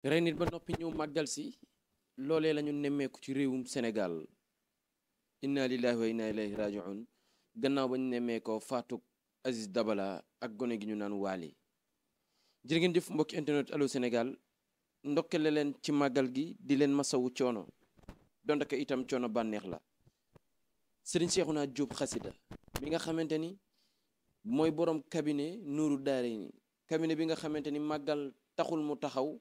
rey nit ba noppi ñëw màggal si loolee la ñu nemmeeku ci réewum Sénégal inna lillahi wa inna ilayhi rajiun gannaaw ba ñu nemmeekoo faatu Aziz Dabala ak gone gi ñu naan Waly jërë ngeen jëf mbokki internet Allô Sénégal ndokkale leen ci màggal gi di leen masawu coono donte ko itam coono bànneex la Serigne Cheikhouna Diop Xasida bi nga xamante ni mooy borom cabinet Nuuru Daarayni cabinet bi nga xamante ni màggal taxul mu taxaw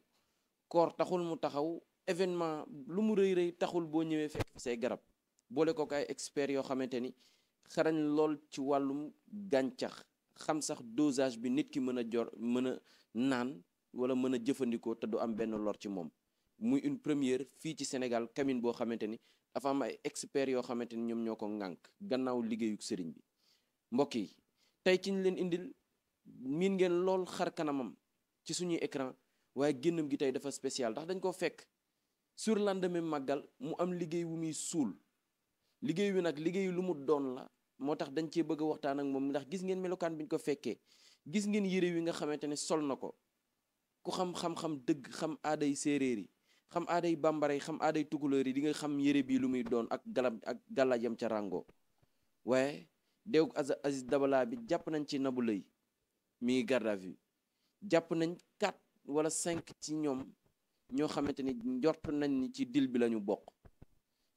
koor taxul mu taxaw événement lu mu rëy rëy taxul boo ñëwee fekk fi say garab boole ko ay experts yoo xamante ni xarañ lool ci wàllum gàncax xam sax dosage bi nit ki mën a mën a naan wala mën a jëfandikoo te du am benn lor ci moom muy une première fii ci Sénégal cabinet boo xamante ni dafa am ay experts yoo xamante ni ñoom ñoo ko ŋànk gannaaw liggéeyu sëriñ bi mbokk yi tey ci ñu leen indil miin ngeen lool xar kanamam ci suñuy écran waaye génnam gi tey dafa spécial ndax dañ ko fekk sur lendemain màggal mu am liggéey wu muy suul liggéey wi nag liggéey lu mu doon la moo tax dañ cee bëgg a waxtaan ak moom ndax gis ngeen melokaan bi ñu ko fekkee gis ngeen yére wi nga xamante ne sol na ko ku xam-xam-xam dëgg xam aaday séeréer yi xam aaday bambara yi xam aaday tukulóor yi di nga xam yére bii lu muy doon ak gàllaajam ca rango waaye deew Aziz Dabala bi jàpp nañ ci Nabou Leye mi ngi garde à vue jàpp nañ 4 wala 5 ci ñoom ñoo xamante ni njort nañ ni ci dil bi la ñu bokk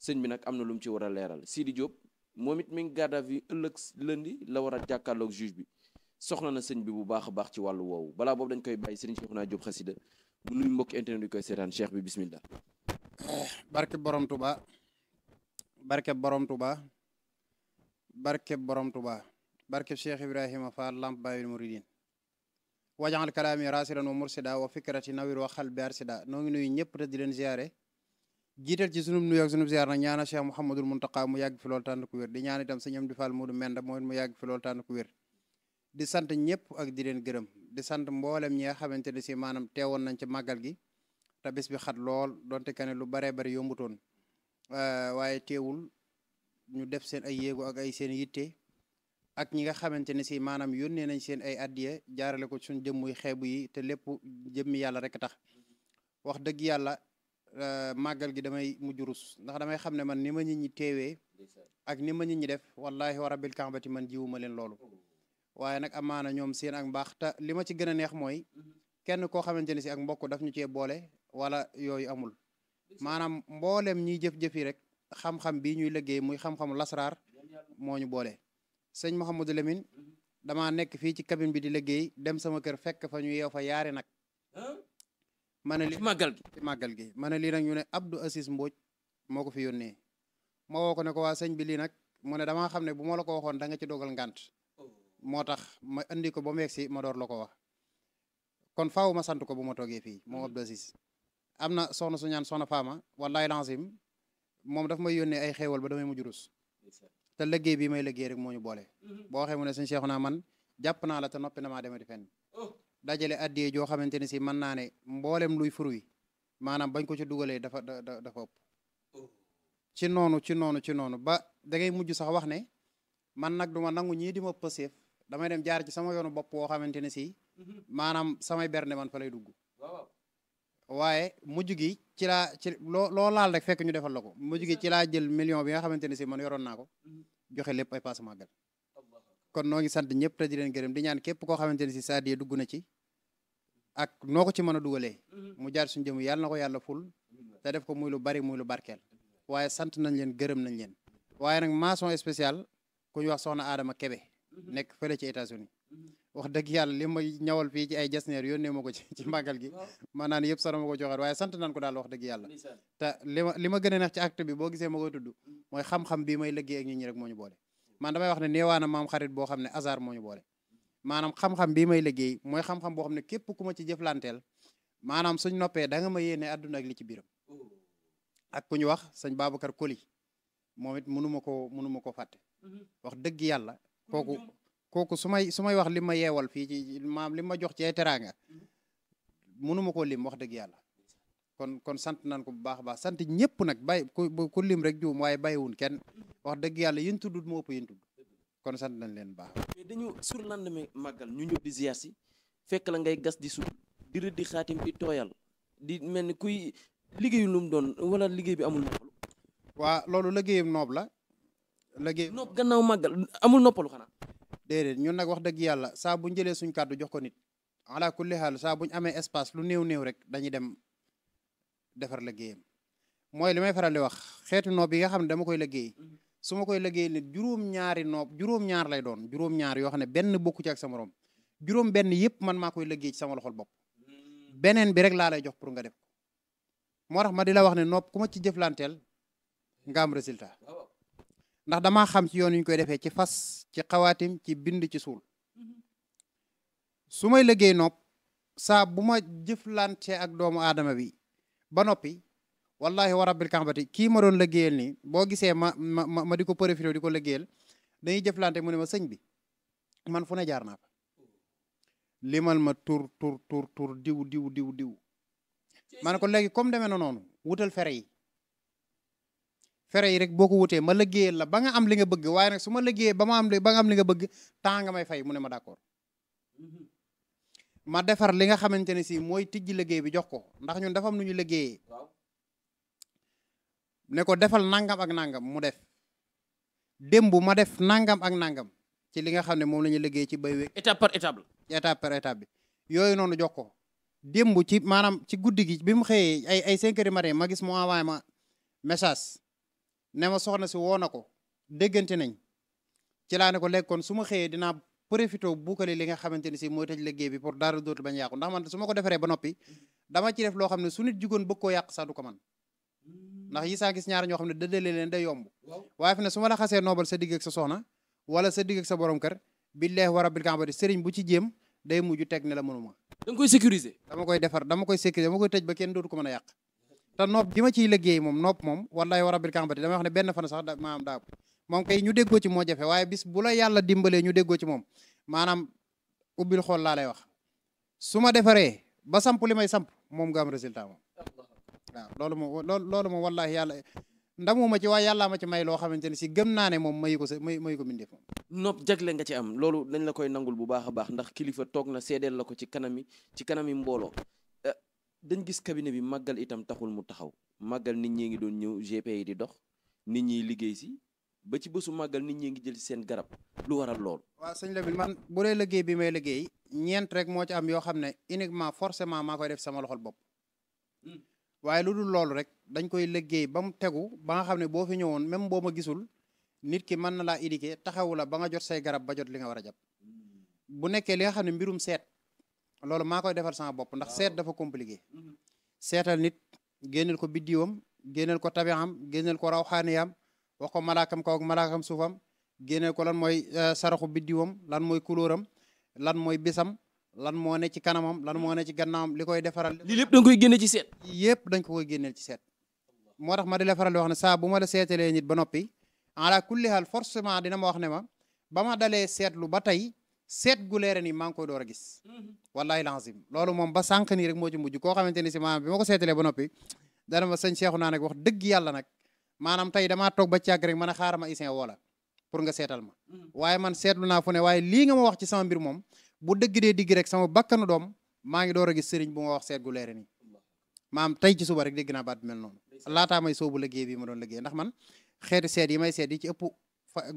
sëñ bi nag am na lu mu ci war a leeral Sidi Diop moom it mi ngi garde à vue ëllëg lundi la war a jàkkaarloog juge bi soxla na sëñ bi bu baax a baax ci wàllu woowu balaa boobu dañ koy bàyyi Serigne Cheikhouna Diop Xasida mu nuyu mbokki internet yi koy seetaan cheikh bi bismillah barke borom Touba barke borom Touba barke borom Touba barke Cheikh Ibrahima Fall Lamp Babil Mouridine wajaxal kalaami rasidan wa mursida wa fikrati nawir wa xal bi arsida noo ngi nuyu ñëpp te di leen ziare jiital ci sunub nuyu ak sunub ziar nag ñaana Cheikh Mouhamadul Muntaqa mu yàgg fi loolu tànn ku wér di ñaan itam sëñ Amdi Fall Moodu Menda mooy mu yàgg fi loolu tànn ku wér di sant ñëpp ak di leen gërëm di sant mboolem ñi nga xamante ne si maanaam teewoon nañ ci màggal gi te bés bi xat lool donte ka ne lu baree bari yombutoon waaye teewul ñu def seen ay yéego ak ay seen yitte ak ñi nga xamante ne si maanaam yónnee nañ seen ay addiye jaarale ko suñ jëmmuy xeebu yi te lépp jëmmi yàlla rek tax wax dëgg yàlla màggal gi damay mujj rus ndax damay xam ne man ni ma nit ñi teewee ak ni ma nit ñi def wallahi wa rabbil kaabati man jiwuma leen loolu waaye nag amaana ñoom seen ak mbaax te li ma ci gën a neex mooy kenn koo xamante ne si ak mbokk daf ñu cee boole wala yooyu amul maanaam mboolem ñiy jëf-jëf yi rek xam-xam bii ñuy liggéey muy xam-xamu lasraar moo ñu boole sëñ Mouhamadou Lamine damaa nekk fii ci cabine bi di liggéey dem sama kër fekk fa ñu yeew fa yaari nag ma ne li màggal gi ma ne lii nag ñu ne Abdou Assis Mbodj moo ko fi yónnee ma woo ko ne ko waa sëñ bi lii nag mu ne damaa xam ne bu ma la ko waxoon da nga ci dogal ngànt moo tax ma indi ko ba mu yegsi ma door la ko wax kon faaw ma sant ko bu ma toogee fii moom Abdou Assis am na soxna su ñaan soxna Faama wallaay lancim moom daf may yónnee ay xéewal ba damay mujj rus te liggéey bi may liggéey rek moo ñu boole boo waxee mu ne sëñ Cheikhouna man jàpp naa la te noppi na maa demati fenn dajale addiyee joo xamante ne si mën naa ne mboolem luy furu wi maanaam bañ ko ci dugalee dafa ëpp ci noonu ba da ngay mujj sax wax ne man nag duma nangu ñii di ma pëseef damay dem jaar ci sama yoonu bopp woo xamante ne si maanaam samay bernde man fa lay dugg waaye mujj gi ci loo laal rek fekk ñu defal la ko mujj gi ci laa jël million bi nga xamante ne si man yoroon naa ko joxe lépp ay pass màggal kon noo ngi sant ñëpp te di leen gërëm di ñaan képp koo xamante ne si saa dee dugg na ci ak noo ko ci mën a dugalee mu jaar suñu jëm yàlla na ko yàlla ful te def ko muy lu bari muy lu barkeel waaye sant nañ leen gërëm nañ leen waaye nag mention spéciale ku ñu wax soxna Adama Kebe nekk fële ci États-Unis wax dëgg yàlla li ma ñawal fii ci ay jasneer yónnee ma ko ci màggal gi man naa ne yëpp sara ma ko joxeet waaye sant nañ ko daal wax dëgg yàlla te li ma gën a neex ci acte bi boo gisee ma koy tudd mooy xam-xam bii may liggéey ak nit ñi rek moo ñu boole man damay wax ne neewaana maam xarit boo xam ne hasard moo ñu boole maanaam xam-xam bii may liggéey mooy xam-xam boo xam ne képp ku ma ci jëflanteel maanaam suñ noppee da nga ma yéene àdduna ak li ci biiram ak ku ñu wax sëñ Babacar Koli moom it mënu ma ko fàtte wax dëgg yàlla kooku su may wax li ma yeewal fii ci maam li ma jox ci ay teraanga mënuma koo lim wax dëgg yàlla kon sant nañ ko bu baax a baax sant ñëpp nag bàyyi ku lim rek juum waaye bàyyiwun kenn wax dëgg yàlla yéen tuddut moo ëpp yéen tudd kon sant nañ leen baax mais dañu sur lendemain màggal ñu ñëw di ziar si fekk la ngay gas di suul di rëdd di xaatim di tooyal di mel ni kuy liggéeyu lu mu doon wala liggéey bi amul noppalu. waa loolu liggéeyam noob la liggéey nopp gannaaw màggal amul noppalu xanaa. déedéet ñun nag wax dëgg yàlla saa buñ jëlee suñ kàddu jox ko nit ala kulli xaal saa buñ amee espace lu néew rek dañuy dem defar liggéeyam mooy li may faral di wax xeetu noob yi nga xam ne dama koy liggéey su ma koy liggéey nit juróom-ñaari noob juróom-ñaar lay doon juróom-ñaar yoo xam ne benn bokku ci ak sa morom juróom-benn yëpp man maa koy liggéey ci sama loxol bopp beneen bi rek laa lay jox pour nga def ko moo tax ma di la wax ne noob ku ma ci jëflanteel nga am résultat ndax damaa xam ci yoon yu ñu koy defee ci fas ci xawaatim ci bind ci suul su may liggéey nopp saa bu ma jëflante ak doomu aadama bi ba noppi wallahi wa rabbil kaabati kii ma doon liggéeyal nii boo gisee ma di ko profité di ko liggéeyal dañuy jëflante mu ne ma sëñ bi man fu ne jaar naa fa limal ma tur diw ma ne ko léegi comme demee na noonu wutal fere yi rek boo ko wutee ma liggéeyal la ba nga am li nga bëgg waaye nag su ma liggéeyee ba nga am li nga bëgg temps nga may fay mu ne ma d'accord ma defar li nga xamante ne si mooy tijji liggéey bi jox ko ndax ñun dafa am nu ñu liggéeyee ne ko defal nangam ak nangam mu def démb ma def nangam ak nangam ci li nga xam ne moom la ñuy liggéey ci bay weeg étape par étape la. étape par étape bi yooyu noonu jox ko démb ci maanaam ci guddi gi bi mu xëyee ay 5 heures du matin ma gis mu envoyé ma message ne ma soxna si woo na ko déggante nañ ci laa ne ko léegi kon su ma xëyee dinaa profité buukale li nga xamante ne si mooy tëj liggéey bi pour dara dootu bañ yàqu ndax man su ma ko defaree ba noppi dama ci def loo xam ne su nit jugoon bëgg koo yàq sax du ko man ndax yi saa gis ñaar ñoo xam ne dëddale leen day yomb waaye fi ne su ma la xasee noobal sa digg ak sa soxna wala sa digg ak sa borom kër billahi wa rabbil kaabati sëriñ bu ci jéem day mujj teg ne la mënuma da nga koy sécuriser. dama koy defar dama koy sécuriser dama koy tëj ba kenn dootu ko mën a yàq te nopp gi ma ciy liggéey moom nopp moom wallahi wa rabbil kaabati dama wax ne benn fan sax maanaam daa moom kay ñu déggoo ci moo jafe waaye bis bu la yàlla dimbalee ñu déggoo ci moom maanaam ubbil xool laa lay wax su ma defaree ba samp li may samp moom nga am résultat moom waaw loolu moom wallahi yàlla ndamuma ci waaye yàllaa ma ci may loo xamante ne si gëm naa ne moom mayu ko mbindeef moom nopp jagle nga ci am loolu dañ la koy nangul bu baax a baax ndax kilifa toog na seedeel la ko ci kanami mbooloo dañ gis cabinet bi màggal itam taxul mu taxaw màggal nit ñi ngi doon ñëw GP yi di dox nit ñi liggéey si ba ci bésu màggal nit ñi ngi jël seen garab lu waral loolu. waaw sëñ Lamine man bu dee liggéey bi may liggéey ñeent rek moo ci am yoo xam ne uniquement forcément maa koy def sama loxol bopp waaye lu dul loolu rek dañ koy liggéey ba mu tegu ba nga xam ne boo fi ñëwoon même boo ma gisul nit ki mën na laa indiqué taxawu la ba nga jot say garab ba jot li nga war a jàpp bu nekkee li nga xam ne mbirum seet loolu maa koy defal sama bopp ndax seet dafa compliqué seetal nit génneel ko biddiwam génneel ko tabixam génneel ko rawxaaniyam wax ko malaakam kaw ak malaakam suufam génneel ko lan mooy saraxu biddiwam lan mooy couleuram lan mooy bisam lan moo ne ci kanamam lan moo ne ci gannaawam li koy defaral lii lépp da nga koy génne ci seet yëpp dañ ko koy génneel ci seet moo tax ma di la faral di wax ne saa bu ma la seetalee nit ba noppi ala kulli haal forcément dina ma wax ne ma ba ma dalee seetlu ba tey seet gu leere nii maa ngi koy door a gis wallahi lazim loolu moom ba sànq nii rek moo ci mujj koo xamante ni si maanaam bi ma ko seetalee ba noppi dana ma sëñ Seexu naa nag wax dëgg yàlla nag maanaam tey damaa toog ba càgg rek mën a xaaral ma isin woola pour nga seetal ma waaye man seetlu naa fu ne waaye lii nga ma wax ci sama mbir moom bu dëgg dee digg rek sama bakkanu doom maa ngi door a gis sëriñ bu ma wax seet gu leere nii maam tey ci suba rek dégg naa baat bi mel noonu laataa may soobu liggéey bi ma doon liggéey ndax man xeeti seet yi may seet yi ci ëpp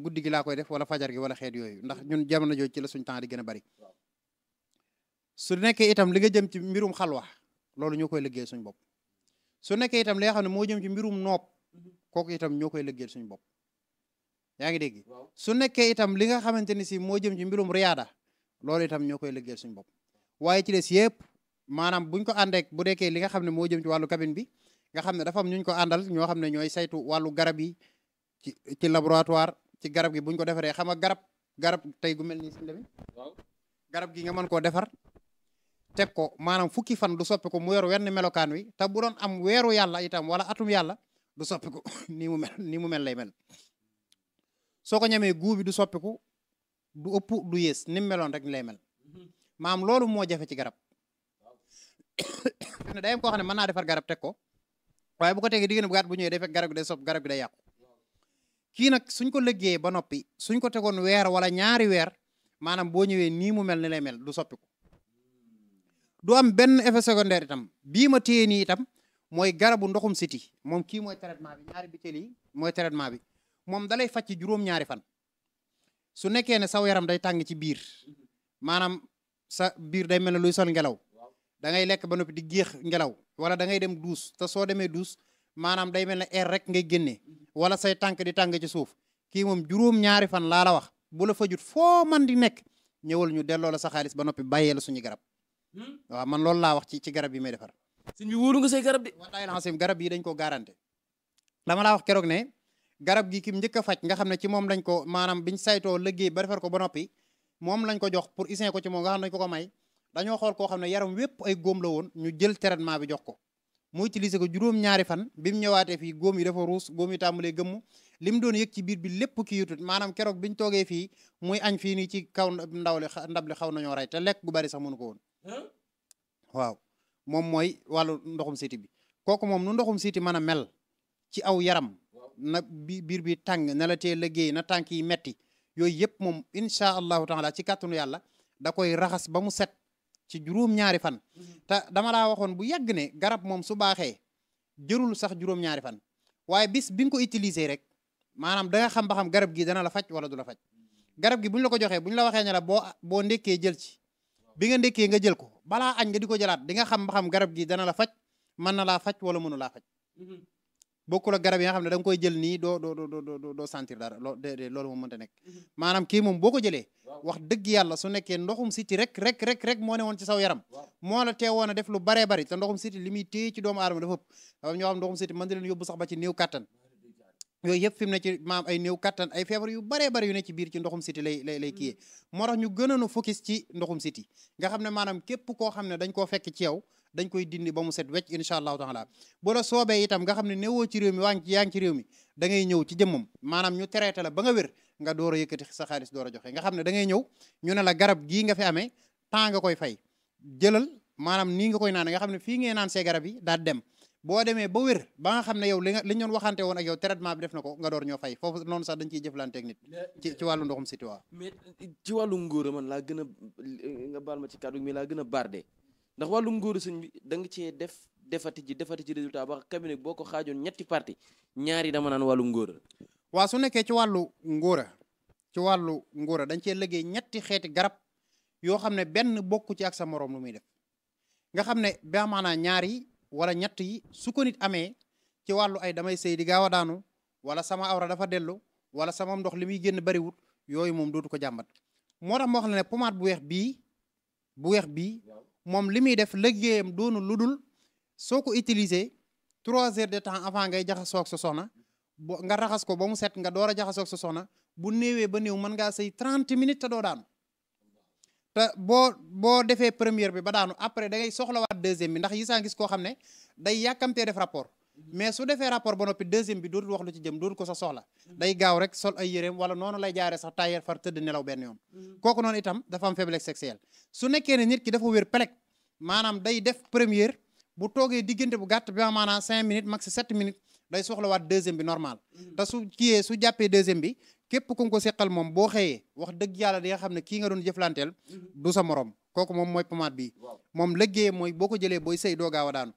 guddi gi laa koy def wala fajar gi wala xeet yooyu ndax ñun jamono jooju ci la suñ temps di gën a bari su nekkee itam li nga jëm ci mbirum xalwa loolu ñoo koy liggéey suñ bopp su nekkee itam li nga xam ne moo jëm ci mbirum nopp kooku itam ñoo koy liggéey suñ bopp yaa ngi dégg su nekkee itam li nga xamante ni si moo jëm ci mbirum riyaada loolu itam ñoo koy liggéey suñ bopp waaye ci des yëpp maanaam buñ ko àndeek bu dekkee li nga xam ne moo jëm ci wàllu cabine bi nga xam ne dafa am ñu ko àndal ñoo xam ne ñooy saytu wàllu garab yi ci laboratoire ci garab gi buñ ko defaree xam nga garab tey gu mel nii si lemi garab gi nga mën koo defar teg ko maanaam fukki fan du soppi ko mu yor wenn melokaan wi te bu doon am weeru yàlla itam wala atum yàlla du soppi ko nii mu mel lay mel soo ko ñamee guu bi du soppiku du ëpp du yées ni mu meloon rek ni lay mel maam loolu moo jafe ci garab ne day am koo xam ne mën naa defar garab teg ko waaye bu ko tegee diggante bu gàtt bu ñëwee day fekk garab gi day sopp garab gi day yàqu kii nag suñ ko liggéeyee ba noppi suñ ko tegoon weer wala ñaari weer maanaam boo ñëwee nii mu mel ni lay mel du soppiku du am benn effet secondaire itam bii ma téye nii itam mooy garabu ndoxum siti moom kii mooy traitement bi ñaari butéel yi mooy traitement bi moom dalay faj ci juróom-ñaari fan su nekkee ne saw yaram day tàng ci biir maanaam sa biir day mel ne luy sol ngelaw da ngay lekk ba noppi di géex ngelaw wala da ngay dem duus te soo demee duus maanaam day mel ne air rek ngay génnee wala say tànk di tàng ci suuf kii moom juróom-ñaari fan laa la wax bu la fajut foo man di nekk ñëwal ñu delloo la sa xaalis ba noppi bàyyee la suñu garab waaw man loolu laa wax ci garab yi may defar. sëñ bi wóolu nga say garab de. wallaahi alxasim garab yi dañ ko garanté dama laa wax keroog ne garab gi kim njëkk a faj nga xam ne ci moom lañ ko maanaam biñ saytoo liggéey ba defar ko ba noppi moom lañ ko jox pour isin ko ci moom nga xam ne dañ ko may dañoo xool koo xam ne yaram wépp ay góom la woon ñu jël traitement bi jox ko mu utiliser ko juróom-ñaari fan bi mu ñëwaatee fii góom yi dafa ruus góom yi tàmbalee gëmm li mu doon yëg ci biir bi lépp ki yutut maanaam keroog biñ toogee fii muy añ fii nii ci kaw ndab li xaw nañoo rey te lekk gu bari sax mënu ko woon waaw moom mooy wàllu ndoxum siti bi kooku moom nu ndoxum siti mën a mel ci aw yaram na biir bi tàng na la tee liggéey na tànk yi metti yooyu yëpp moom incha allahu taala ci kàttanu yàlla da koy raxas ba mu set ci juróom-ñaari fan te dama laa waxoon bu yàgg ne garab moom su baaxee jërul sax juróom-ñaari fan waaye bis bi nga ko utiliser rek maanaam da nga xam ba xam garab gi dana la faj wala du la faj garab gi bu ñu la ko joxee bu ñu la waxee ne la boo ndekkee jël ci bi nga ndekkee nga jël ko balaa añ nga di ko jëlaat di nga xam ba xam garab gi dana la faj mën na laa faj wala mënu laa faj bokkul ak garab yi nga xam ne da nga koy jël nii doo sentir dara loolu moom mënta nekk maanaam kii moom boo ko jëlee wax dëgg yàlla su nekkee ndoxum siti rek moo ne woon ci saw yaram moo la teewoon a def lu baree bari te ndoxum siti li muy téye ci doomu aadama dafa ëpp dafa ñoo xam ndoxum siti mën na leen yóbbu sax ba ci néew kattan yooyu yëpp fi mu ne ci maam ay néew kattan ay feebar yu baree bari yu ne ci biir ci ndoxum siti lay kiyee moo tax ñu gënoon a focus ci ndoxum siti nga xam ne maanaam képp koo xam ne dañ koo fekk ci yow dañ koy dindi ba mu set wecc incha allahu taala bu la soobee itam nga xam ne néewoo ci réew mi yaa ngi ci réew mi da ngay ñëw ci jëmmam maanaam ñu traité la ba nga wér nga door a yëkkati sa xaalis door a joxe nga xam ne da ngay ñëw ñu ne la garab gii nga fi amee temps nga koy fay jëlal maanaam nii nga koy naan nga xam ne fii ngay naan see garab yi daal dem boo demee ba wér ba nga xam ne yow li ñu doon waxante woon ak yow traitement bi def na ko nga door ñoo fay foofu noonu sax dañ ciy jëflanteeg nit ci wàllu ndoxum siti waaw mais ci wàllu ngóora man laa gën a nga baal ma ci kàddu mi laa gën a bardé ndax wàllu ngóora sëñ bi da nga cee defati ci résultat ba cabinet boo ko xaajoon ñetti parti ñaari dama naan wàllu ngóora waaw su nekkee ci wàllu ngóora dañ cee liggéey ñetti xeeti garab yoo xam ne benn bokku ci ak sa morom lu muy def nga xam ne ba maanaa ñaar yi wala ñett yi su ko nit amee ci wàllu ay damay sëy di gaaw a daanu wala sama awra dafa dellu wala sama ndox li muy génn bariwut yooyu moom dootu ko jàmbat moo tax moo xam ne pommade bu weex bii moom li muy def liggéeyam doonu lu dul soo ko utiliser 3 heures de temps avant ngay jaxasoo ak sa soxna nga raxas ko ba mu set nga door a jaxasoo ak sa soxna bu néewee ba néew mën ngaa sëy 30 minutes te doo daanu te boo defee première bi ba daanu après da ngay soxlawaat deuxième bi ndax yi saa gis koo xam ne day yàkkamtee def rapport mais su defee rapport ba noppi deuxième bi dootul wax lu ci jëm dootul ko sa soxla day gaaw rek sol ay yéreem wala noonu lay jaaree sax tailleur far tëdd nelaw benn yoon kooku noonu itam dafa am faiblesse sexuelle su nekkee ne nit ki dafa wér pelek maanaam day def première bu toogee diggante bu gàtt bi maanaam 5 minutes max 7 minutes day soxlawaat deuxième bi normal te su jàppee deuxième bi képp ku ko seqal moom boo xëyee wax dëgg yàlla di nga xam ne kii nga doon jëflanteel du sa morom kooku moom mooy pommade bi moom liggéey mooy boo ko jëlee booy sëy doo gaaw a daanu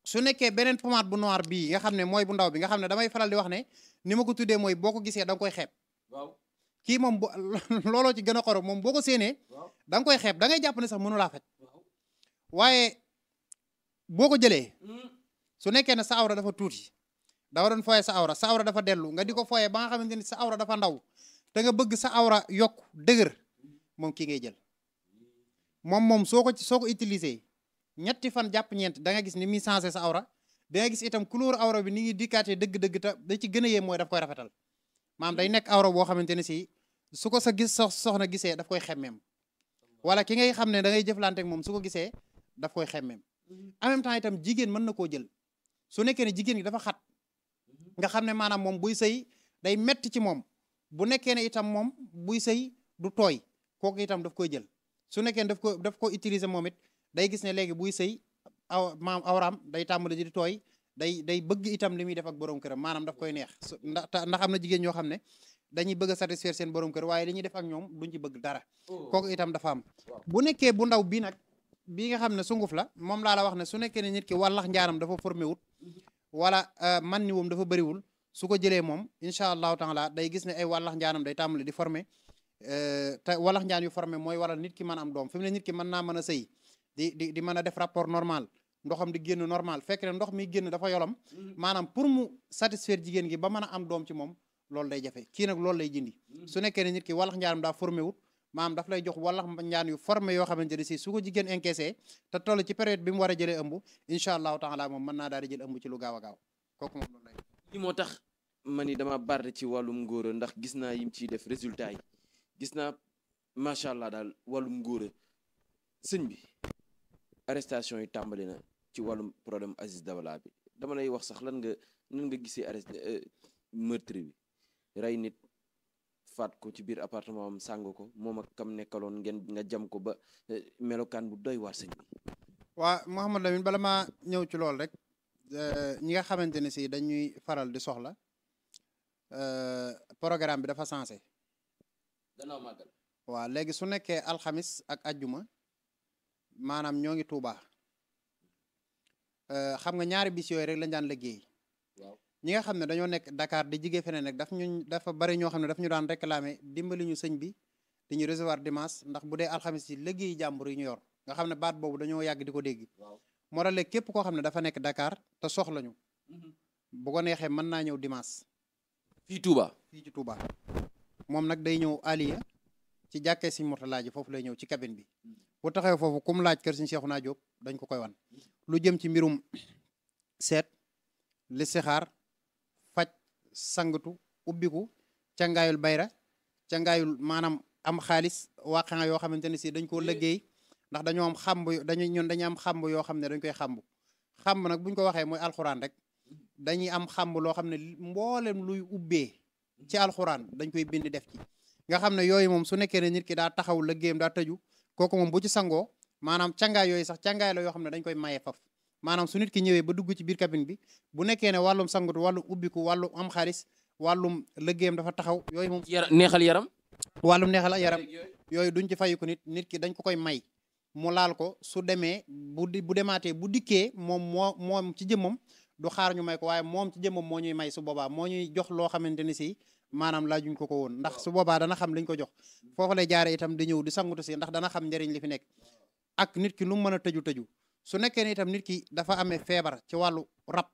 su nekkee beneen pommade bu noir bii nga xam ne mooy bu ndaw bi nga xam ne damay faral di wax ne ni ma ko tuddee mooy boo ko gisee da nga koy xeeb kii moom looloo ci gën a xoro moom boo ko séenee da nga koy xeeb da ngay jàpp ne sax mënu laa faj waaye boo ko jëlee su nekkee ne sa awra dafa tuuti dafa doon fooye sa awra dafa dellu nga di ko fooye ba nga xamante ni sa awra dafa ndaw te nga bëgg sa awra yokk dëgër moom kii ngay jël moom soo ko utiliser ñetti fan jàpp ñeent da nga gis ni muy changé sa awra da nga gis itam couleur awra bi ni ngi dikkaatee dëgg-dëgg te da ci gën a yee mooy daf koy rafetal maanaam day nekk awra boo xamante ne si su ko sa soxna gisee daf koy xemmeem wala ki ngay xam ne da ngay jëflante ak moom su ko gisee daf koy xemmeem en même temps itam jigéen mën na koo jël su nekkee ne jigéen gi dafa xat nga xam ne maanaam moom buy sëy day metti ci moom bu nekkee ne itam moom buy sëy du tooy kooku itam daf koy jël su nekkee ne daf ko utiliser moom it day gis ne léegi buy sëy awraam day tàmbali di tooy day bëgg itam li muy def ak borom këram maanaam daf koy neex ndax am na jigéen ñoo xam ne dañuy bëgg a satisfaire seen borom kër waaye li ñuy def ak ñoom duñ ci bëgg dara kooku itam dafa am bu nekkee bu ndaw bii nag bii nga xam ne sunguf la moom laa la wax ne su nekkee ne nit ki wàllax njaaram dafa formé wut wala man ni woom dafa bëriwul su ko jëlee moom incha allahu taala day gis ne ay wàllax njaanam day tàmbali di formé te wàllax njaan yu formé mooy waral nit ki mën a am doom fi mu ne nit ki mën naa mën a sëy di mën a def rapport normal ndoxam di génn normal fekk ne ndox mi génn dafa yolam maanaam pour mu satisfaire jigéen gi ba mën a am doom ci moom loolu day jafe kii nag loolu lay jindi su nekkee ne nit ki wàllax njaaram daa formé wut maanaam daf lay jox wàllax njaan yu formé yoo xamante ne si su ko jigéen encaissé te toll ci période bi mu war a jëlee ëmb incha allahu taala moom mën naa daal di jël ëmb ci lu gaaw a gaaw kooku moom loolu lay li moo tax ma ni dama barre ci wàllum ngóora ndax gis naa yim ciy def résultat yi gis naa macha allah daal wàllum ngóora sëñ bi arrestation yi tàmbali na ci wàllum problème Aziz Dabala bi dama lay wax sax nan nga gisee meurtre bi rey nit faat ko ci biir appartement am sàng ko moom ak kam nekkaloon ngeen nga jam ko ba melokaan bu doy waar sëñ bi. waa Mouhamadou Lamine bala maa ñëw ci loolu rek ñi nga xamante ne si dañuy faral di soxla programme bi dafa sensé. gannaaw màggal. waaw léegi su nekkee alxamis ak ajjuma maanaam ñoo ngi Tuubaa xam nga ñaari bis yooyu rek lañ daan liggéey. waaw ñi nga xam ne dañoo nekk Dakar di jigee feneen nag dafa bari ñoo xam ne daf ñu daan réclamer dimbali ñu sëñ bi di ñu recevoir dimanche ndax bu dee alxamis yi liggéey jàmbur yi ñu yor nga xam ne baat boobu dañoo yàgg di ko dégg. moo tax léegi képp koo xam ne dafa nekk Dakar te soxla ñu bu ko neexee mën naa ñëw dimanche. fii Touba. fii ci Touba moom nag day ñëw Aliya ci jàkkee Sëñ Murtala ji foofu lay ñëw ci cabine bi bu taxee foofu kum laaj kër Sëñ Seexuna Jóob dañ ko koy wan lu jëm ci mbirum seet listixaar faj sangatu ubbiku cangaayul bayra cangaayul maanaam am xaalis waaqan yoo xamante ne si dañ koo liggéey ndax dañoo am xamb dañu am xamb yoo xam ne dañ koy xamb nag buñ ko waxee mooy alxuraan rek dañuy am xamb loo xam ne mboolem luy ubbee ci alxuraan dañ koy bind def ci nga xam ne yooyu moom su nekkee ne nit ki daa taxaw liggéeyam daa tëju kooku moom bu ci sangoo maanaam cangaay yooyu sax cangaay la yoo xam ne dañ koy maye faf maanaam su nit ki ñëwee ba dugg ci biir cabine bi bu nekkee ne wàllum sangatu wàllum ubbiku wàllum am xaalis wàllum liggéeyam dafa taxaw yooyu moom neexal yaram wàllum neexal yaram yooyu duñ ci fayiku nit ki dañ ko koy may mu laal ko su demee bu demaatee bu dikkee moom ci jëmmam du xaar ñu may ko waaye moom ci jëmmam moo ñuy may su boobaa moo ñuy jox loo xamante ni si maanaam laajuñ ko woon ndax su boobaa dana xam liñ ko jox foofu lay jaare itam di ñëw di sangutu si ndax dana xam njëriñ li fi nekk ak nit ki lu mu mën a tëju su nekkee ne itam nit ki dafa amee feebar ci wàllu rab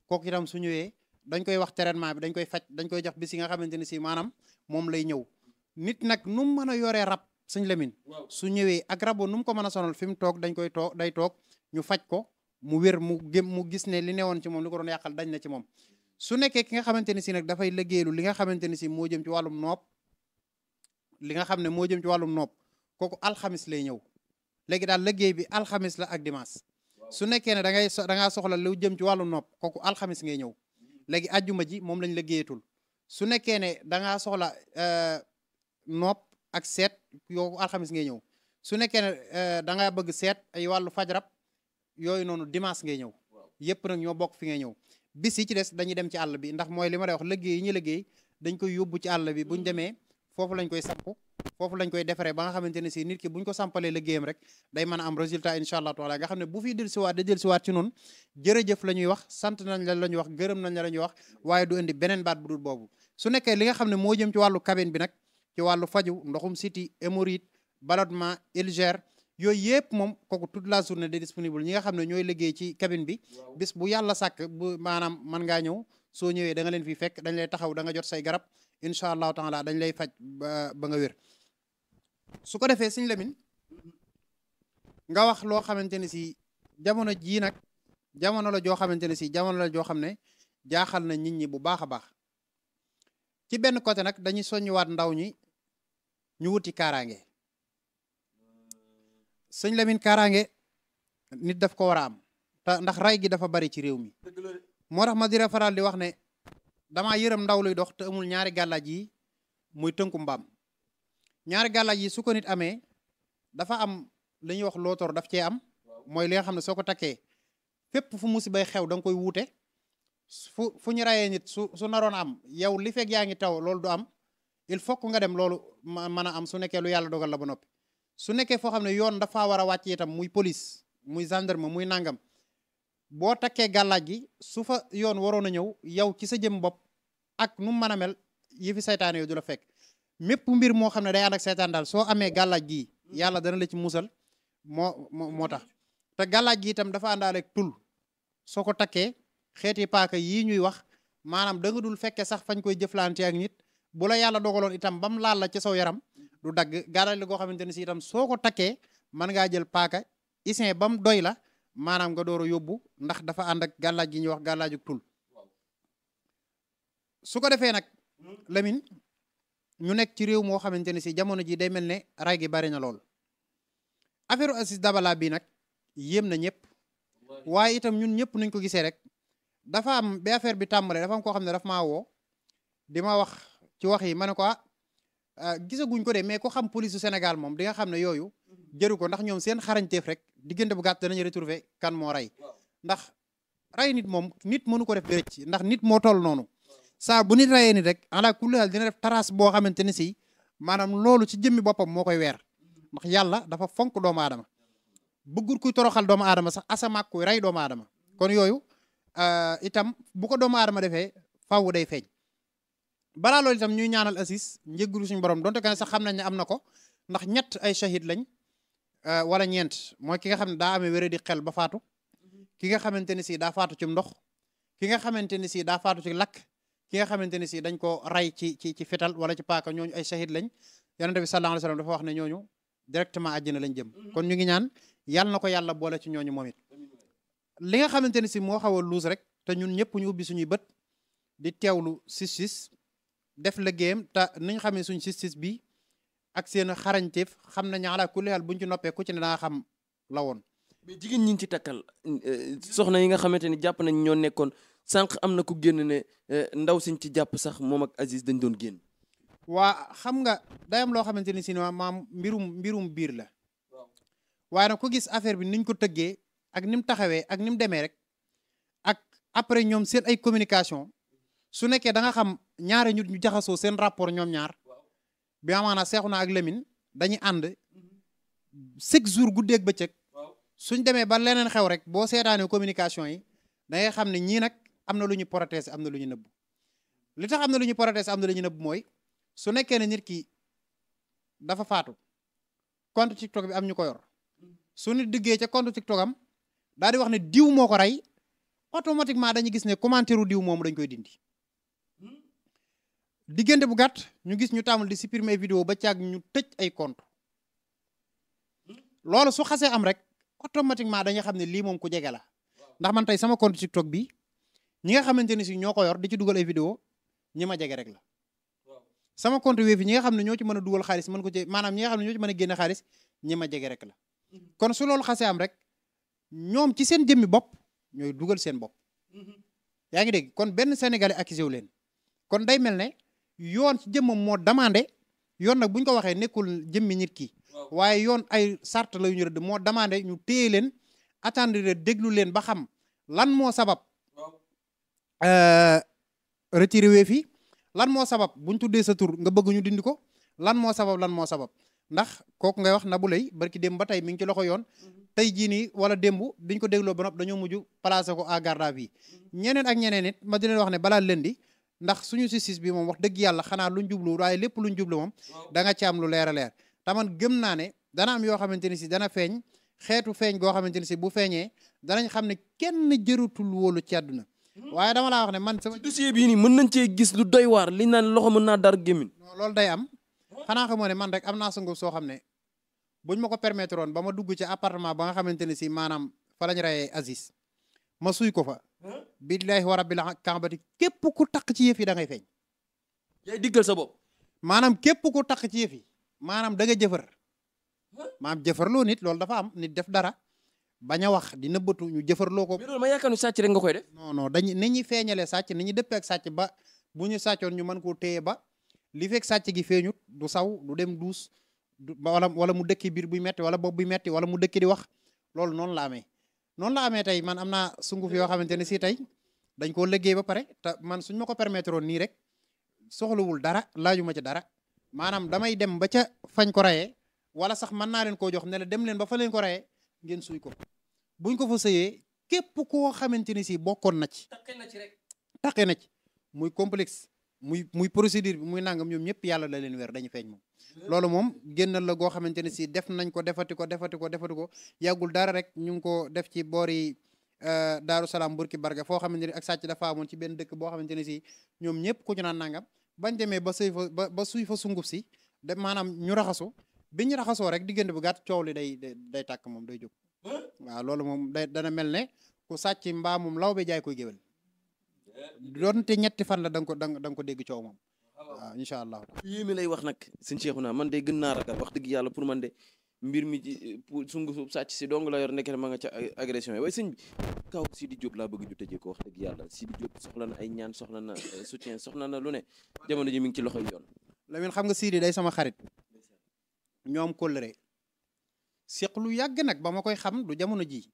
kooku itam su ñëwee dañ koy wax traitement bi dañ koy faj dañ koy jox bis yi nga xamante ni si maanaam moom lay ñëw nit nag nu mu mën a yoree rab sëñ Lamin su ñëwee ak rabo nu mu ko mën a sonal fi mu toog day toog ñu faj ko mu wér mu gis ne li newoon ci moom li ko doon yàqal dañ na ci moom su nekkee ki nga xamante ni si nag dafay liggéeylu li nga xamante ni si moo jëm ci wàllum nopp li nga xam ne moo jëm ci wàllum nopp kooku alxamis lay ñëw léegi daal liggéey bi alxamis la ak dimanche su nekkee ne dangaa soxla lu jëm ci wàllum nopp kooku alxamis ngay ñëw léegi ajjuma ji moom lañ liggéeyatul su nekkee ne dangaa soxla nopp ak seet yow alxamis ngay ñëw su nekkee ne dangaa bëgg seet ay wàllu faj rab yooyu noonu dimanche ngay ñëw yépp nag ñoo bokk fi ngay ñëw bis yi ci des dañuy dem ci àll bi ndax mooy li ma lay wax liggéey yi ñu liggéey dañ koy yóbbu ci àll bi buñ demee foofu lañ koy samp foofu lañ koy defaree ba nga xamante ne si nit ki buñ ko sampalee liggéeyam rek day mën a am résultat incha allah taala nga xam ne bu fi del siwaat da del siwaat ci noonu jërëjëf la ñuy wax sant nañ la ñuy wax gërëm nañ la ñuy wax waaye du indi beneen baat bu dul boobu su nekkee li nga xam ne moo jëm ci wàllu cabine bi nag ci wàllu faju ndoxum siti hémorroïde ballonnement ulcère yooyu yëpp moom kooku toute la journée de disponible ñi nga xam ne ñooy liggéey ci cabine bi bis bu yàlla sàkk bu maanaam mën ngaa ñëw soo ñëwee da nga leen fi fekk dañ lay taxaw da nga jot say garab incha allahu taala dañ lay faj ba nga wér su ko defee sëñ Lamin nga wax loo xamante ne si jamono jii nag jamono la joo xamante ne si jamono la joo xam ne jaaxal na nit ñi bu baax a baax ci benn côté nag dañuy soññiwaat ndaw ñi ñu wuti kaaraange sëñ Lamin kaaraange nit daf ko war a am te ndax ray gi dafa bari ci réew mi moo tax ma dira faral di wax ne damaa yërëm ndaw luy dox te amul ñaari gàllaaj yi muy tënku mbaam ñaari gàllaaj yi su ko nit amee dafa am li ñuy wax lootor daf cee am mooy li nga xam ne soo ko takkee fépp fu musibay xew da nga koy wuute fu ñu rayee nit su naroon am yow li fekk yaa ngi taw loolu du am il faut que nga dem loolu mën a am su nekkee lu yàlla dogal la ba noppi su nekkee foo xam ne yoon dafa war a wàcc itam muy police muy gendarme muy nangam boo takkee gàllaaj gi su fa yoon waroon a ñëw yow ci sa jëm bopp ak nu mu mën a mel yëfi saytaane yow du la fekk mépp mbir moo xam ne day ànd ak saytaan daal soo amee gàllaaj gi yàlla dana la ci musal moo tax te gàllaaj gi itam dafa àndaale ak tul soo ko takkee xeeti paaka yii ñuy wax maanaam da nga dul fekkee sax fañ koy jëflante ak nit bu la yàlla dogaloon itam bam laal la ci saw yaram du dagg gàllaaj la goo xamante ne si itam soo ko takkee mën ngaa jël paaka isin bam doy la maanaam nga door a yóbbu ndax dafa ànd ak gàllaaj gi ñuy wax gàllaaju tul su ko defee nag Lamine ñu nekk ci réew moo xamante ne si jamono ji day mel ne ray gi bari na lool affaire Aziz Dabala bi nag yéem na ñëpp waaye itam ñun ñëpp nuñ ko gisee rek dafa am bi affaire bi tàmbalee dafa am koo xam ne dafa maa woo di ma wax ci wax yi ma ne ko gisaguñ ko de mais ko xam police du Sénégal moom di nga xam ne yooyu jëru ko ndax ñoom seen xarañteef rek diggante bu gàtt danañu retrouver kan moo rey ndax rey nit moom nit mënu ko def dërëj ndax nit moo toll noonu saa bu nit reyee nit rek ala kulli haal dina def trace boo xamante ne si maanaam loolu ci jëmmi boppam moo koy weer ndax yàlla dafa fonk doomu aadama bëggul kuy toroxal doomu aadama sax asamaak kuy rey doomu aadama kon yooyu itam bu ko doomu aadama defee faaw day feeñ balaa loolu itam ñuy ñaanal Aziz njëggulu suñu borom donte que sax xam nañ ne am na ko ndax ñett ay shahid lañ wala ñeent mooy ki nga xam ne daa amee wéré di xel ba faatu ki nga xamante ne si daa faatu ci ndox ki nga xamante ne si daa faatu ci lakk ki nga xamante ne si dañ ko rey ci fetal wala ci paaka ñooñu ay shahid lañ yonent bi sallallahu alayhi wasallam dafa wax ne ñooñu directement àjjana lañ jëm kon ñu ngi ñaan yàlla na ko yàlla boole ci ñooñu moom it li nga xamante ne si moo xaw a luus rek te ñun ñëpp ñu ubbi suñuy bët di teewlu justice def liggéeyam te niñ xamee suñ justice bi ak seen xarañteef xam nañu ala kulli haal buñ ci noppee ku ci ne daa xam la woon. mais jigéen ñi ci takkal soxna yi nga xamante ni jàpp nañ ñoo nekkoon sànq am na ku génn ne ndaw siñ ci jàpp sax moom ak Aziz dañ doon génn. waa xam nga day am loo xamante ni si maam mbirum biir la waaye nag ku gis affaire bi niñ ko tëggee ak ni mu taxawee ak ni mu demee rek ak après ñoom seen ay communication su nekkee da nga xam ñaari ñu jaxasoo seen rapport ñoom ñaar bi amaana Seexuna ak Lamine dañuy ànd chaque jour guddeeg bëccëg suñ demee ba leneen xew rek boo seetaanee communication yi da ngay xam ne ñii nag am na lu ñu protéger am na lu ñu nëbb li tax am na lu ñu protéger am na lu ñu nëbb mooy su nekkee ne nit ki dafa faatu compte TikTok bi am ñu ko yor su nit diggee ca compte TikTok am daal di wax ne diw moo ko rey automatiquement dañuy gis ne commentaire u diw moomu dañ koy dindi diggante bu gàtt ñu gis ñu tàmmal di supprimer vidéo ba caag ñu tëj ay compte loolu su xasee am rek automatiquement dañuy xam ne lii moom ku jege la ndax man tey sama compte TikTok bi ñi nga xamante ne si ñoo ko yor di ci dugal ay vidéo ñi ma jege rek la sama compte Wave ñi nga xam ne ñoo ci mën a dugal xaalis mën ko ci maanaam ñi nga xam ne ñoo ci mën a génne xaalis ñi ma jege rek la kon su loolu xasee am rek ñoom ci seen jëmmi bopp ñooy dugal seen bopp yaa ngi dégg kon benn sénégalais accusé wu leen kon day mel ne yoon ci jëmmam moo demandé yoon nag bu ñu ko waxee nekkul jëmmi nit ki waaye yoon ay sart la yu ñu rëdd moo demandé ñu téye leen attendre déglu leen ba xam lan moo sabab retiré Wave yi lan moo sabab buñ tuddee sa tur nga bëgg ñu dindi ko lan moo sabab ndax kooku ngay wax Nabou Leye barki démb ba tey mi ngi ci loxo yoon tey jii nii wala démb biñ ko dégloo ba nopp dañoo mujj placé ko à garde à vue ñeneen ak ñeneen it ma di leen wax ne balaa lëndi ndax suñu justice bi moom wax dëgg yàlla xanaa luñ jublu waaye lépp luñ jublu moom da nga ci am lu leer a leer taman gëm naa ne dana am yoo xamante ni si dana feeñ xeetu feeñ goo xamante ni si bu feeñee danañ xam ne kenn jërutul wóolu ci àdduna waaye dama laa wax ne man sama dossier bii nii mën nañ cee gis lu doy waar liñ naan loxo mën naa dar gémmiñ loolu day am xanaa xamoo ne man rek am naa sunguf soo xam ne buñ ma ko permettre woon ba ma dugg ci appartement ba nga xamante ne si maanaam fa lañ reyee Aziz ma suy ko fa billahi wa rabbil kaabati képp ku takk ci yëf yi da ngay feeñ yaay diggal sa bopp maanaam képp ku takk ci yëf yi maanaam da nga jëfër maanaam jëfërloo nit loolu dafa am nit def dara bañ a wax di nëbbatu ñu jëfërloo ko mais loolu ma yaakaar ni sàcc rek nga koy def non dañu ni ñuy feeñalee sàcc ni ñuy dëppee ak sàcc ba bu ñu sàccoon ñu mën koo téye ba li fekk sàcc gi feeñut du saw du dem duus wala mu dëkki biir buy metti wala bopp buy metti wala mu dëkki di wax loolu noonu la amee tey man am naa sunguf yoo xamante ne si tey dañ koo liggéey ba pare te man suñ ma ko permettre woon nii rek soxlawul dara laajuma ci dara maanaam damay dem ba ca fañ ko rayee wala sax mën naa leen koo jox ne la dem leen ba fa leen ko reyee ngeen suy ko buñ ko fa sëyee képp koo xamante ni si bokkoon na ci taqe na ci muy complexe muy procédure bi muy nangam ñoom ñëpp yàlla la leen weer dañu feeñ moom loolu moom génnal la goo xamante ne si def nañ ko defati ko yàggul dara rek ñu ngi ko def ci boori Daaru Salaam Burki Barga foo xamante ni ak sàcc dafa amoon ci benn dëkk boo xamante ne si ñoom ñëpp ku ñu naan nangam bañ demee ba sëy fa ba suy fa sunguf si de maanaam ñu raxasu bi ñu raxasoo rek diggante bu gàtt coow li day tàkk moom day jóg waaw loolu moom dana mel ne ku sàcc mbaa moom law be jaay koy géwél doonte ñetti fan la da nga ko dégg coow moom waaw incha allah. yéemi lay wax nag sëñ Cheikhouna man de gën naa ragal wax dëgg yàlla pour man de mbir mi pour sungufu sàcc si dong la yor nekk ma nga ca agression yi waaye sëñ bi kaw Sidi Diop laa bëgg ñu tëjee ko wax dëgg yàlla Sidi Diop soxla na ay ñaan soxla na soutien soxla na lu ne jamono ji mi ngi ci loxoy yoon. Lamine xam nga Sidi day sama xarit ñoom kóllëre seq lu yàgg nag ba ma koy xam du jamono ji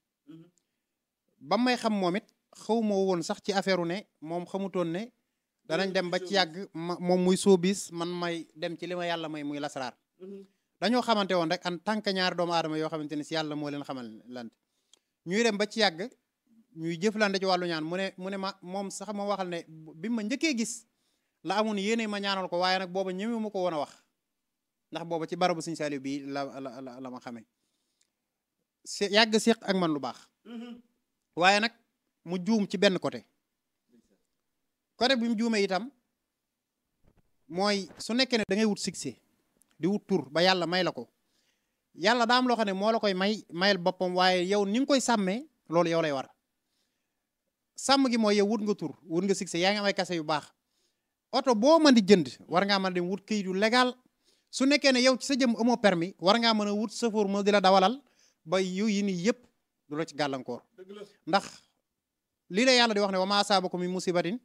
ba may xam moom it xaw ma woon sax ci affaire ne moom xamutoon ne danañ dem ba ci yàgg moom muy soobis man may dem ci li ma yàlla may muy lasaraar dañoo xamante woon rek en tant que ñaari doomu aadama yoo xamante ne si yàlla moo leen xamal lante ñuy dem ba ci yàgg ñuy jëflante ci wàllu ñaan mu ne ma moom sax ma waxal ne bi ma njëkkee gis la amoon yéene ma ñaanal ko waaye nag booba ñëwee ma ko woon a wax ndax booba ci barabu Sëñ Saaliw bii la ma xamee yàgg séq ak man lu baax waaye nag mu juum ci benn côté bi mu juumee itam mooy su nekkee ne da ngay wut succès di wut tur ba yàlla may la ko yàlla daa am loo xam ne moo la koy mayal boppam waaye yow ni nga koy sàmmee loolu yow lay war sàmm gi mooy yow wut nga tur wut nga succès yaa ngi am ay kase yu baax oto boo mën di jënd war ngaa mën a dem wut këyit yu légal su nekkee ne yow ci sa jëm amoo permis war ngaa mën a wut chauffeur moo di la dawalal ba yu yi nii yëpp du la ci gàllankoor ndax lii la yàlla di wax ne wa maa asaabakum min musibatin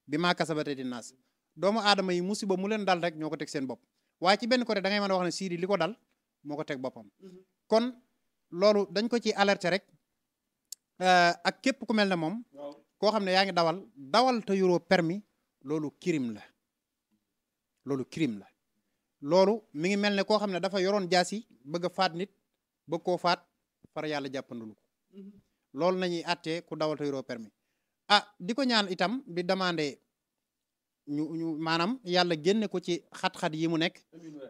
bi maa kasabat aydin naas doomu aadama yi musiba mu leen dal rek ñoo ko teg seen bopp waaye ci benn côté da ngay mën a wax ne Sidi li ko dal moo ko teg boppam kon loolu dañ ko ci alerter rek ak képp ku mel ne moom koo xam ne yaa ngi dawal te yoroo permis loolu crime la loolu mi ngi mel ne koo xam ne dafa yoroon jaasi bëgg a faat nit bëgg koo faat far yàlla jàppandulu ko loolu nañuy àttee ku dawal te yoroo permis di ko ñaan itam di demandé ñu maanaam yàlla génne ko ci xat-xat yi mu nekk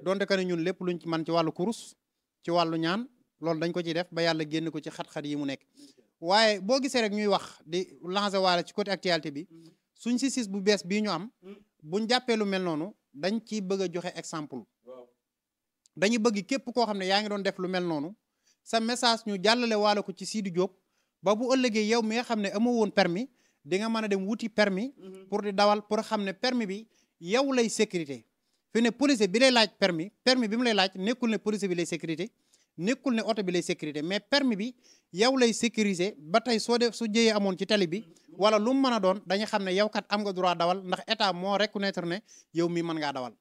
donte que ne ñun lépp luñ ci man ci wàllu kurus ci wàllu ñaan loolu dañ ko ciy def ba yàlla génne ko ci xat-xat yi mu nekk waaye boo gisee rek ñuy wax di lancer waale ci côté actualité bi suñ si bu bees bii ñu am buñ jàppee lu mel noonu dañ ciy bëgg a joxe exemple dañuy bëgg képp koo xam ne yaa ngi doon def lu mel noonu sa message ñu jàllale waale ko ci Sidi Diop ba bu ëllëgee yow mi nga xam ne amoo woon permis di nga mën a dem wuti permis pour di dawal pour xam ne permis bi yow lay sécurité fi ne police bi lay laaj permis bi mu lay laaj nekkul ne police bi lay sécurité nekkul ne oto bi lay sécurité mais permis bi yow lay sécuriser ba tey su jëyee amoon ci tali bi wala lu mu mën a doon dañu xam ne yow kat am nga droit dawal ndax état moo reconnaître ne yow mii mën ngaa dawal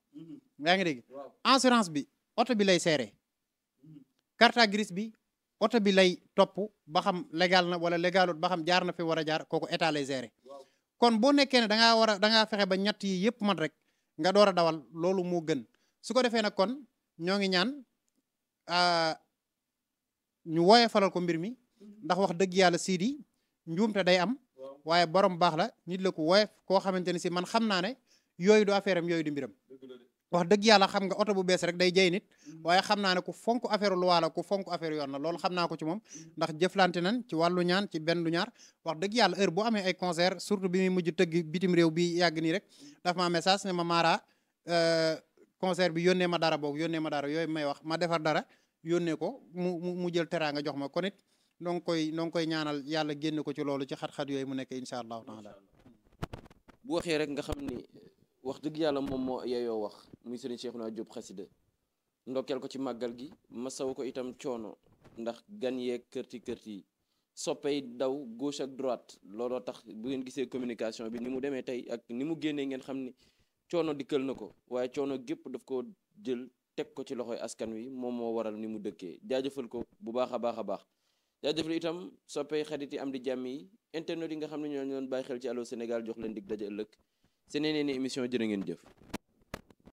yaa ngi dégg assurance bi oto bi lay seere carte grise bi oto bi lay topp ba xam légal na wala légalut ba xam jaar na fi war a jaar kooku état lay gérer kon boo nekkee ne dangaa fexe ba ñett yi yëpp man rek nga door a dawal loolu moo gën su ko defee nag kon ñoo ngi ñaan ñu wooye falal ko mbir mi ndax wax dëgg yàlla Sidi njuumte day am waaye borom baax la nit la ko woyof koo xamante ne si man xam naa ne yooyu du affaire am yooyu du mbiram wax dëgg yàlla xam nga oto bu bees rek day jay nit waaye xam naa ne ku fonk affaire loi la ku fonk affaire yoon la loolu xam naa ko ci moom ndax jëflante nañ ci wàllu ñaan ci benn du ñaar wax dëgg yàlla heure boo amee ay concert surtout bi muy mujj tëgg bitim réew bi yàgg nii rek daf ma message ne ma Mara concert bi yónnee ma dara yooyu may wax ma defar dara yónnee ko mu jël teraanga jox ma kon it noo ngi koy ñaanal yàlla génne ko ci loolu ci xat-xat yooyu mu nekk incha allahu taala bu waxee rek nga xam ni wax dëgg yàlla moom moo yeyoo wax muy Serigne Cheikhouna Diop xasida ndokkeel ko ci màggal gi masawu ko itam coono ndax gan yeeg kërti soppey daw gauche ak droite looloo tax bu ngeen gisee communication bi ni mu demee tey ak ni mu génnee ngeen xam ni coono dikkal na ko waaye coono gépp daf ko jël teg ko ci loxoy askan wi moom moo waral ni mu dëkkee jaajëfal ko bu baax a baax jaajëfal itam soppey xarit yi am di jàmm yi internet yi nga xam ne ñoo doon bàyyi xel ci Allô Sénégal jox leen dig daje ëllëg seen yeneen émission jërë ngeen jëf